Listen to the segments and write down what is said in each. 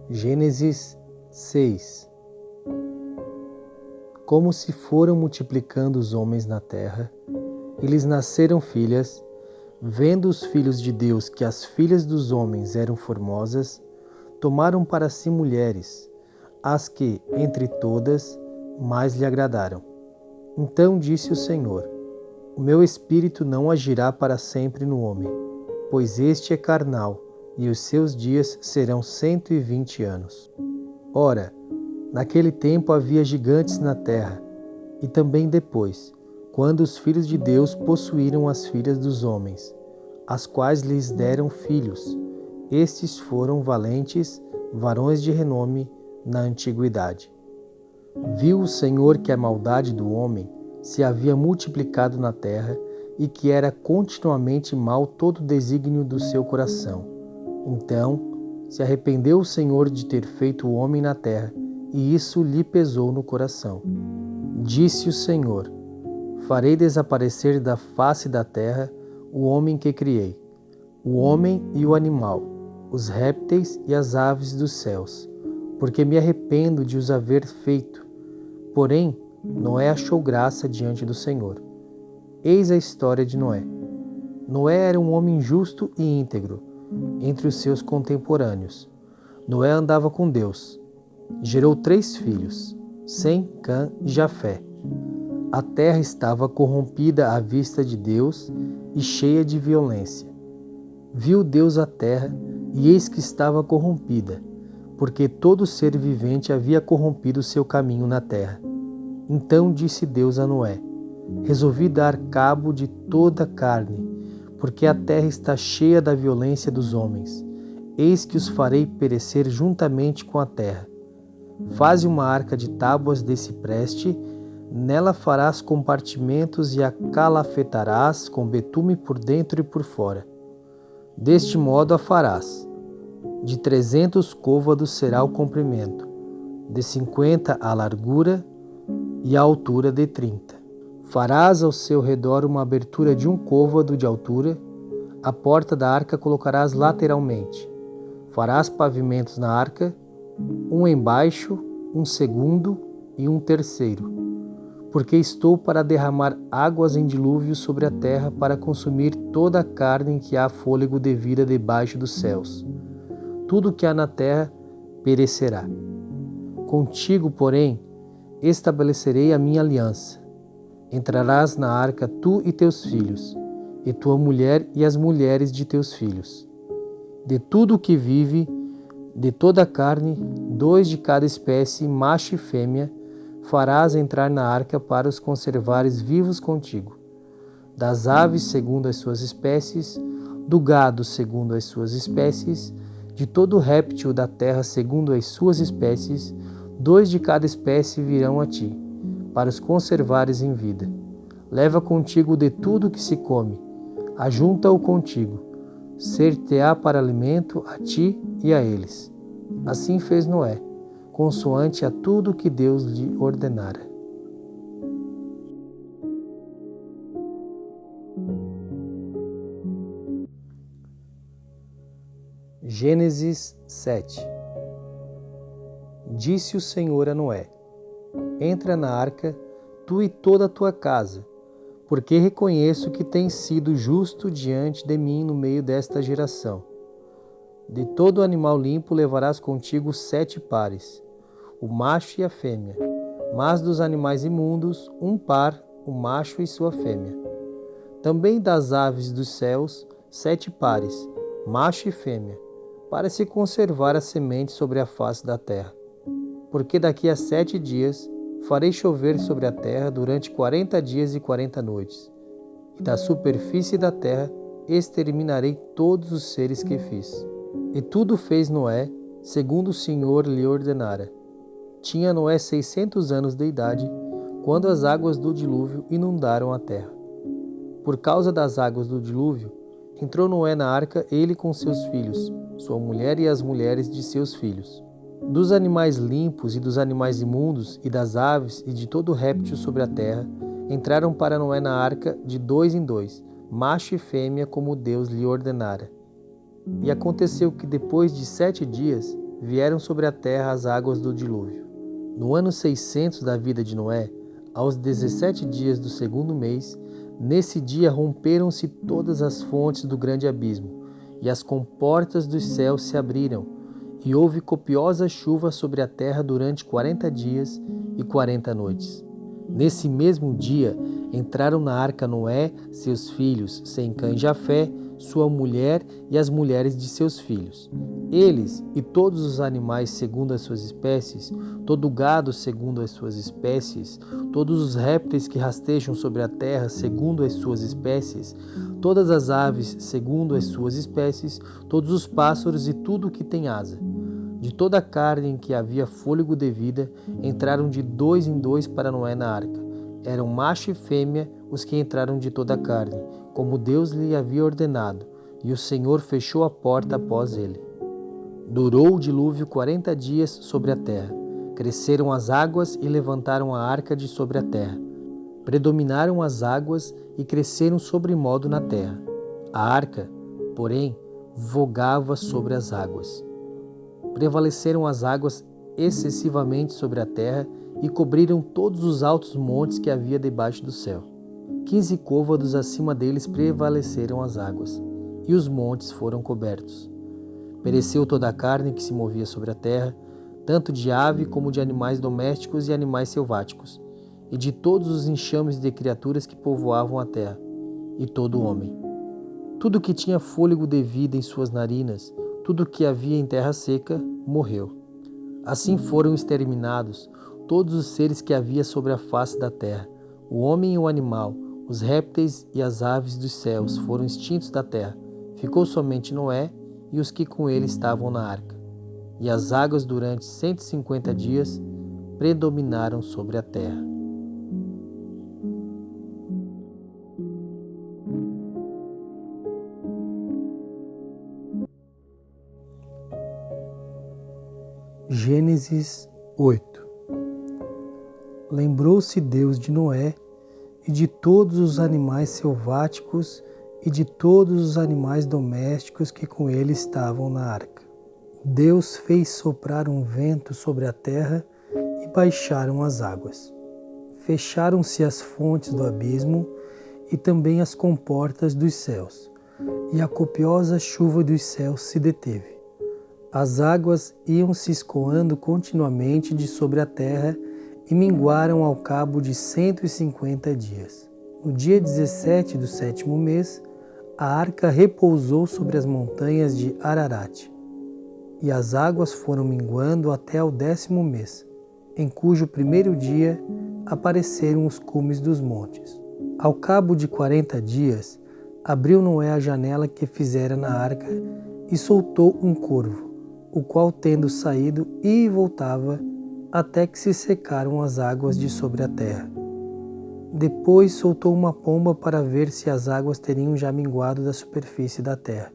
Gênesis 6. Como se foram multiplicando os homens na terra, e lhes nasceram filhas, vendo os filhos de Deus que as filhas dos homens eram formosas, tomaram para si mulheres, as que, entre todas, mais lhe agradaram. Então disse o Senhor: O meu espírito não agirá para sempre no homem, pois este é carnal, e os seus dias serão 120 anos. Ora, naquele tempo havia gigantes na terra, e também depois, quando os filhos de Deus possuíram as filhas dos homens, as quais lhes deram filhos. Estes foram valentes, varões de renome na antiguidade. Viu o Senhor que a maldade do homem se havia multiplicado na terra e que era continuamente mau todo o desígnio do seu coração. Então se arrependeu o Senhor de ter feito o homem na terra, e isso lhe pesou no coração. Disse o Senhor: Farei desaparecer da face da terra o homem que criei, o homem e o animal, os répteis e as aves dos céus, porque me arrependo de os haver feito. Porém, Noé achou graça diante do Senhor. Eis a história de Noé. Noé era um homem justo e íntegro entre os seus contemporâneos. Noé andava com Deus. Gerou 3 filhos, Sem, Cã e Jafé. A terra estava corrompida à vista de Deus e cheia de violência. Viu Deus a terra, e eis que estava corrompida, porque todo ser vivente havia corrompido seu caminho na terra. Então disse Deus a Noé: Resolvi dar cabo de toda a carne, porque a terra está cheia da violência dos homens. Eis que os farei perecer juntamente com a terra. Faze uma arca de tábuas de cipreste, nela farás compartimentos e a calafetarás com betume por dentro e por fora. Deste modo a farás. De 300 côvados será o comprimento, de 50 a largura e a altura de 30. Farás ao seu redor uma abertura de 1 côvado de altura. A porta da arca colocarás lateralmente. Farás pavimentos na arca, um embaixo, um segundo e um terceiro. Porque estou para derramar águas em dilúvio sobre a terra para consumir toda a carne em que há fôlego de vida debaixo dos céus. Tudo que há na terra perecerá. Contigo, porém, estabelecerei a minha aliança. Entrarás na arca tu e teus filhos, e tua mulher e as mulheres de teus filhos. De tudo o que vive, de toda a carne, 2 de cada espécie, macho e fêmea, farás entrar na arca para os conservares vivos contigo. Das aves segundo as suas espécies, do gado segundo as suas espécies, de todo réptil da terra segundo as suas espécies, 2 de cada espécie virão a ti, para os conservares em vida. Leva contigo de tudo que se come, ajunta-o contigo, ser-te-á para alimento a ti e a eles. Assim fez Noé, consoante a tudo que Deus lhe ordenara. Gênesis 7. Disse o Senhor a Noé: Entra na arca, tu e toda a tua casa, porque reconheço que tens sido justo diante de mim no meio desta geração. De todo animal limpo levarás contigo 7 pares, o macho e a fêmea, mas dos animais imundos, 1 par, o macho e sua fêmea. Também das aves dos céus, 7 pares, macho e fêmea, para se conservar a semente sobre a face da terra. Porque daqui a 7 dias farei chover sobre a terra durante 40 dias e 40 noites, e da superfície da terra exterminarei todos os seres que fiz. E tudo fez Noé, segundo o Senhor lhe ordenara. Tinha Noé 600 anos de idade, quando as águas do dilúvio inundaram a terra. Por causa das águas do dilúvio, entrou Noé na arca, ele com seus filhos, sua mulher e as mulheres de seus filhos. Dos animais limpos e dos animais imundos, e das aves e de todo réptil sobre a terra, entraram para Noé na arca de 2 em 2, macho e fêmea, como Deus lhe ordenara. E aconteceu que depois de 7 dias, vieram sobre a terra as águas do dilúvio. No ano 600 da vida de Noé, aos 17 dias do segundo mês, nesse dia romperam-se todas as fontes do grande abismo, e as comportas dos céus se abriram, e houve copiosa chuva sobre a terra durante 40 dias e 40 noites. Nesse mesmo dia entraram na arca Noé, seus filhos, Sem, Cã e Jafé, sua mulher e as mulheres de seus filhos. Eles e todos os animais segundo as suas espécies, todo o gado segundo as suas espécies, todos os répteis que rastejam sobre a terra segundo as suas espécies, todas as aves segundo as suas espécies, todos os pássaros e tudo o que tem asa. De toda a carne em que havia fôlego de vida, entraram de 2 em 2 para Noé na arca. Eram macho e fêmea os que entraram de toda a carne, como Deus lhe havia ordenado, e o Senhor fechou a porta após ele. Durou o dilúvio 40 dias sobre a terra. Cresceram as águas e levantaram a arca de sobre a terra. Predominaram as águas e cresceram sobremodo na terra. A arca, porém, vogava sobre as águas. Prevaleceram as águas excessivamente sobre a terra e cobriram todos os altos montes que havia debaixo do céu. 15 côvados acima deles prevaleceram as águas, e os montes foram cobertos. Pereceu toda a carne que se movia sobre a terra, tanto de ave como de animais domésticos e animais selváticos, e de todos os enxames de criaturas que povoavam a terra, e todo o homem. Tudo que tinha fôlego de vida em suas narinas, tudo que havia em terra seca, morreu. Assim foram exterminados todos os seres que havia sobre a face da terra, o homem e o animal, os répteis e as aves dos céus foram extintos da terra. Ficou somente Noé e os que com ele estavam na arca. E as águas durante 150 dias predominaram sobre a terra. Gênesis 8. Lembrou-se Deus de Noé e de todos os animais selváticos e de todos os animais domésticos que com ele estavam na arca. Deus fez soprar um vento sobre a terra e baixaram as águas. Fecharam-se as fontes do abismo e também as comportas dos céus, e a copiosa chuva dos céus se deteve. As águas iam se escoando continuamente de sobre a terra e minguaram ao cabo de 150 dias. No dia 17 do 7º mês, a arca repousou sobre as montanhas de Ararat, e as águas foram minguando até o 10º mês, em cujo primeiro dia apareceram os cumes dos montes. Ao cabo de 40 dias, abriu Noé a janela que fizera na arca e soltou um corvo, o qual, tendo saído, ia e voltava, até que se secaram as águas de sobre a terra. Depois soltou uma pomba para ver se as águas teriam já minguado da superfície da terra.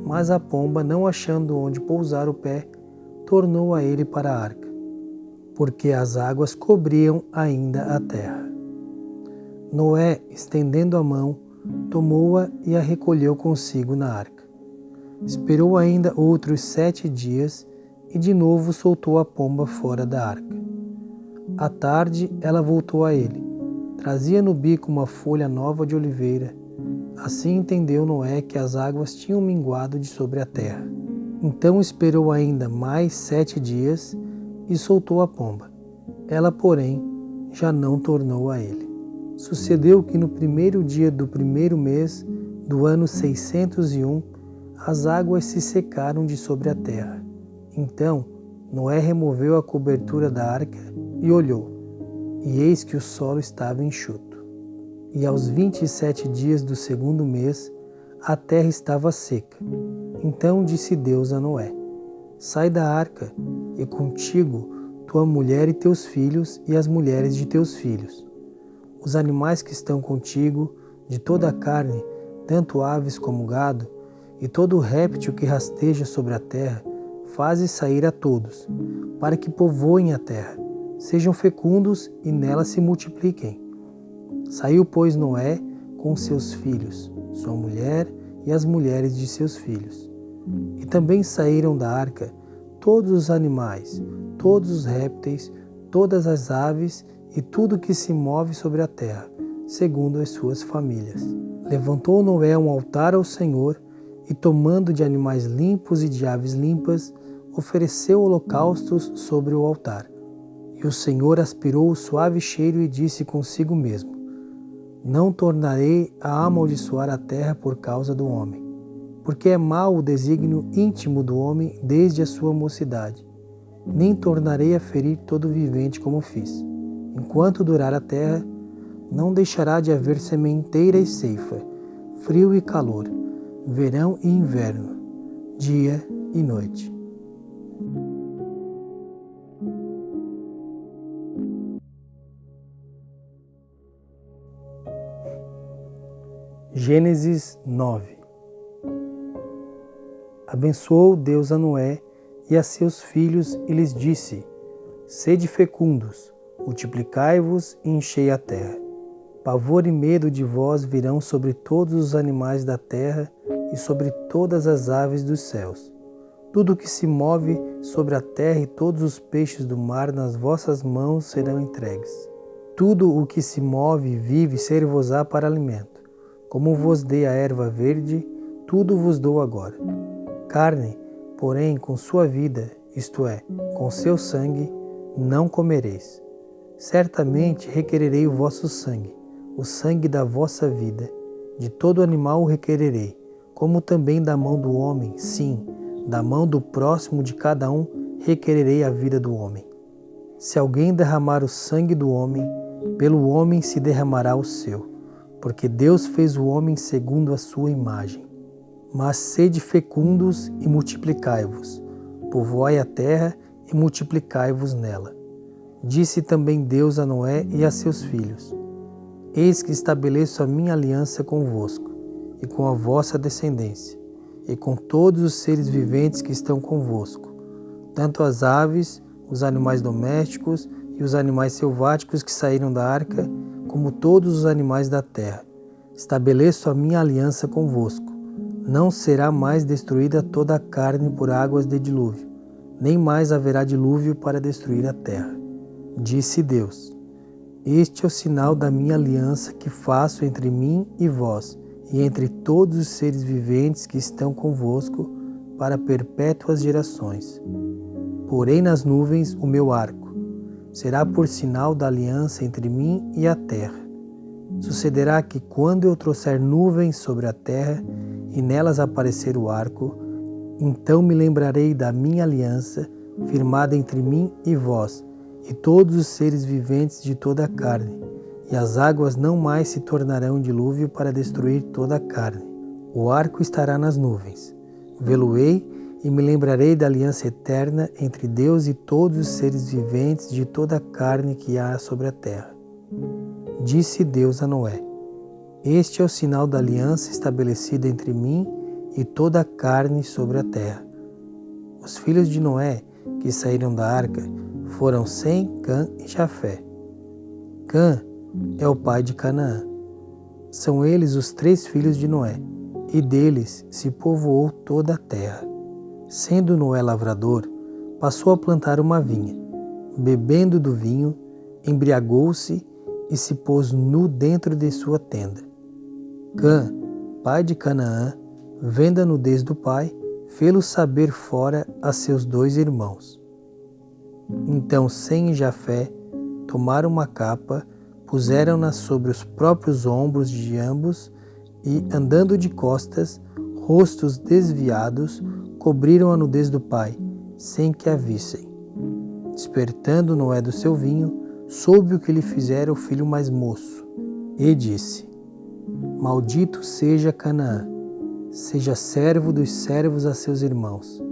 Mas a pomba, não achando onde pousar o pé, tornou a ele para a arca, porque as águas cobriam ainda a terra. Noé, estendendo a mão, tomou-a e a recolheu consigo na arca. Esperou ainda outros 7 dias e de novo soltou a pomba fora da arca. À tarde ela voltou a ele. Trazia no bico uma folha nova de oliveira. Assim entendeu Noé que as águas tinham minguado de sobre a terra. Então esperou ainda mais 7 dias e soltou a pomba. Ela, porém, já não tornou a ele. Sucedeu que no primeiro dia do primeiro mês do ano 601, as águas se secaram de sobre a terra. Então Noé removeu a cobertura da arca e olhou, e eis que o solo estava enxuto. E aos 27 dias do segundo mês, a terra estava seca. Então disse Deus a Noé: Sai da arca, e contigo tua mulher e teus filhos e as mulheres de teus filhos. Os animais que estão contigo, de toda a carne, tanto aves como gado, e todo réptil que rasteja sobre a terra, faze sair a todos, para que povoem a terra, sejam fecundos e nela se multipliquem. Saiu, pois, Noé com seus filhos, sua mulher e as mulheres de seus filhos. E também saíram da arca todos os animais, todos os répteis, todas as aves e tudo que se move sobre a terra, segundo as suas famílias. Levantou Noé um altar ao Senhor e, tomando de animais limpos e de aves limpas, ofereceu holocaustos sobre o altar. E o Senhor aspirou o suave cheiro e disse consigo mesmo: Não tornarei a amaldiçoar a terra por causa do homem, porque é mau o desígnio íntimo do homem desde a sua mocidade. Nem tornarei a ferir todo vivente como fiz. Enquanto durar a terra, não deixará de haver sementeira e ceifa, frio e calor, verão e inverno, dia e noite. Gênesis 9. Abençoou Deus a Noé e a seus filhos e lhes disse: Sede fecundos, multiplicai-vos e enchei a terra. Pavor e medo de vós virão sobre todos os animais da terra e sobre todas as aves dos céus. Tudo o que se move sobre a terra e todos os peixes do mar nas vossas mãos serão entregues. Tudo o que se move e vive ser-vos-á para alimento. Como vos dei a erva verde, tudo vos dou agora. Carne, porém, com sua vida, isto é, com seu sangue, não comereis. Certamente requererei o vosso sangue, o sangue da vossa vida. De todo animal o requererei, como também da mão do homem, sim, da mão do próximo de cada um requererei a vida do homem. Se alguém derramar o sangue do homem, pelo homem se derramará o seu, porque Deus fez o homem segundo a sua imagem. Mas sede fecundos e multiplicai-vos, povoai a terra e multiplicai-vos nela. Disse também Deus a Noé e a seus filhos: Eis que estabeleço a minha aliança convosco, e com a vossa descendência, e com todos os seres viventes que estão convosco, tanto as aves, os animais domésticos e os animais selváticos que saíram da arca, como todos os animais da terra. Estabeleço a minha aliança convosco. Não será mais destruída toda a carne por águas de dilúvio, nem mais haverá dilúvio para destruir a terra. Disse Deus: Este é o sinal da minha aliança que faço entre mim e vós, e entre todos os seres viventes que estão convosco, para perpétuas gerações. Porei nas nuvens o meu arco. Será por sinal da aliança entre mim e a terra. Sucederá que quando eu trouxer nuvens sobre a terra e nelas aparecer o arco, então me lembrarei da minha aliança firmada entre mim e vós e todos os seres viventes de toda a carne, e as águas não mais se tornarão dilúvio para destruir toda a carne. O arco estará nas nuvens. Vê-lo-ei e me lembrarei da aliança eterna entre Deus e todos os seres viventes de toda a carne que há sobre a terra. Disse Deus a Noé: Este é o sinal da aliança estabelecida entre mim e toda a carne sobre a terra. Os filhos de Noé que saíram da arca foram Sem, Cã e Jafé. Cã é o pai de Canaã. São eles os 3 filhos de Noé, e deles se povoou toda a terra. Sendo Noé lavrador, passou a plantar uma vinha. Bebendo do vinho, embriagou-se e se pôs nu dentro de sua tenda. Cã, pai de Canaã, vendo a nudez do pai, fê-lo saber fora a seus 2 irmãos. Então Sem e Jafé tomaram uma capa, puseram-na sobre os próprios ombros de ambos e, andando de costas, rostos desviados, cobriram a nudez do pai, sem que a vissem. Despertando Noé do seu vinho, soube o que lhe fizera o filho mais moço, e disse: Maldito seja Canaã, seja servo dos servos a seus irmãos.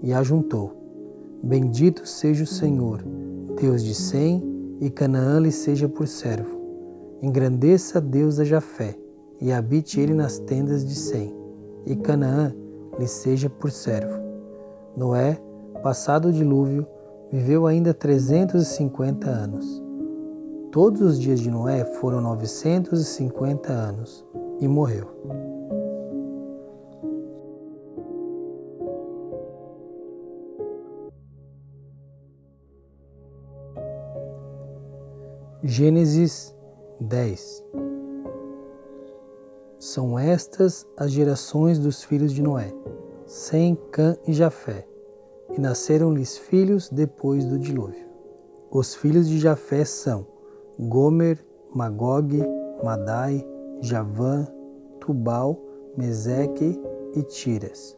E ajuntou: Bendito seja o Senhor, Deus de Sem, e Canaã lhe seja por servo. Engrandeça Deus a Jafé, e habite ele nas tendas de Sem, e Canaã lhe seja por servo. Noé, passado o dilúvio, viveu ainda 350 anos. Todos os dias de Noé foram 950 anos, e morreu. Gênesis 10. São estas as gerações dos filhos de Noé, Sem, Cã e Jafé, e nasceram-lhes filhos depois do dilúvio. Os filhos de Jafé são Gomer, Magog, Madai, Javã, Tubal, Meseque e Tiras.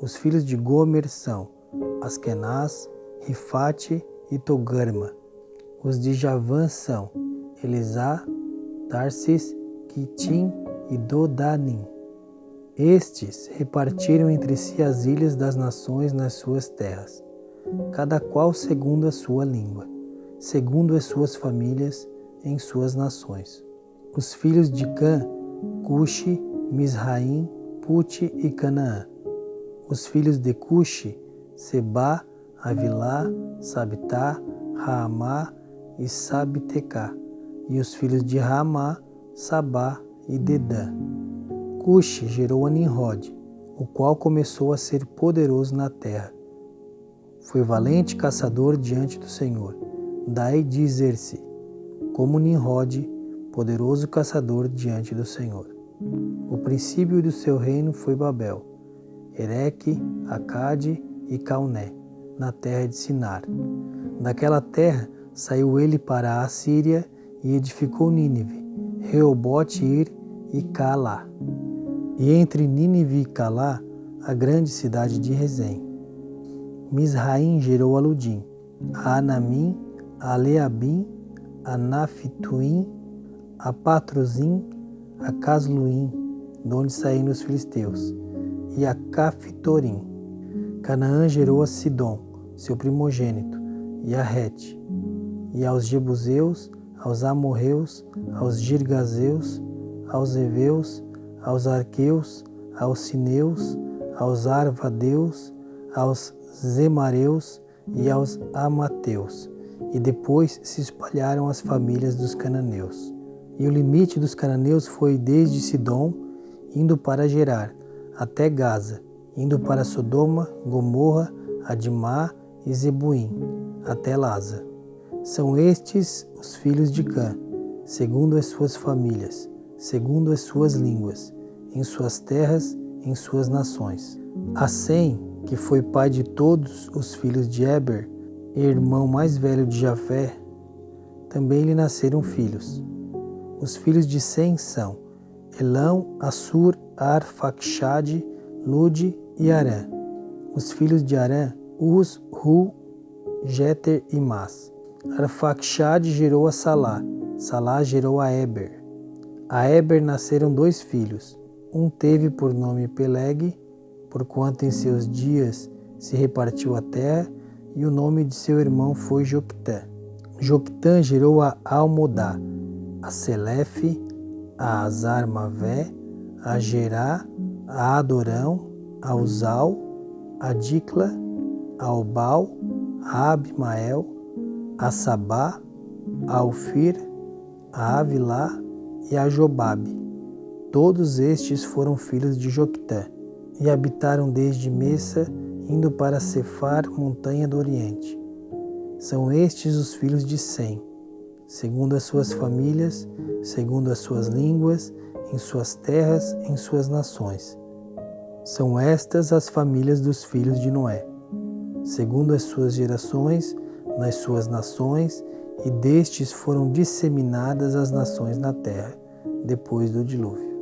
Os filhos de Gomer são Askenaz, Rifate e Togarma. Os de Javã são Elisá, Tarsis, Quitim e Dodanim. Estes repartiram entre si as ilhas das nações nas suas terras, cada qual segundo a sua língua, segundo as suas famílias em suas nações. Os filhos de Cã, Cuxi, Misraim, Puti e Canaã. Os filhos de Cuxi, Sebá, Avilá, Sabitá, Raamá e Sabtecá. E os filhos de Raamá, Sabá e Dedã. Cuxi gerou a Nimrod, o qual começou a ser poderoso na terra. Foi valente caçador diante do Senhor. Daí dizer-se, como Nimrod, poderoso caçador diante do Senhor. O princípio do seu reino foi Babel, Ereque, Acade e Calné, na terra de Sinar. Daquela terra saiu ele para a Assíria e edificou Nínive, Reobote-ir e Calá. E entre Nínive e Calá, a grande cidade de Rezém. Misraim gerou a Ludim, a Anamim, a Leabim, a Naphtuim, a Patrozim, a Casluim, de onde saíram os filisteus, e a Caftorim. Canaã gerou a Sidom, seu primogênito, e a Rete, e aos Jebuseus, aos Amorreus, aos Girgazeus, aos Eveus, aos Arqueus, aos Sineus, aos Arvadeus, aos Zemareus e aos Amateus. E depois se espalharam as famílias dos cananeus. E o limite dos cananeus foi desde Sidom, indo para Gerar, até Gaza, indo para Sodoma, Gomorra, Adimá e Zebuim, até Laza. São estes os filhos de Cã, segundo as suas famílias, segundo as suas línguas, em suas terras, em suas nações. A Sem, que foi pai de todos os filhos de Eber, irmão mais velho de Jafé, também lhe nasceram filhos. Os filhos de Sem são Elão, Assur, Arfaxade, Lude e Arã. Os filhos de Arã, Uz, Ru, Jeter e Mas. Arfaxade gerou a Salá, Salá gerou a Eber. A Eber nasceram 2 filhos. Um teve por nome Peleg, porquanto em seus dias se repartiu a terra, e o nome de seu irmão foi Joctã. Joctã gerou a Almodá, a Selefe, a Azarmavé, a Gerá, a Adorão, a Uzal, a Dicla, a Obal, a Abimael, a Sabá, a Ofir, a Avilá e a Jobabe. Todos estes foram filhos de Joctã, e habitaram desde Messa, indo para Cefar, montanha do Oriente. São estes os filhos de Sem, segundo as suas famílias, segundo as suas línguas, em suas terras, em suas nações. São estas as famílias dos filhos de Noé, segundo as suas gerações, nas suas nações, e destes foram disseminadas as nações na terra, depois do dilúvio.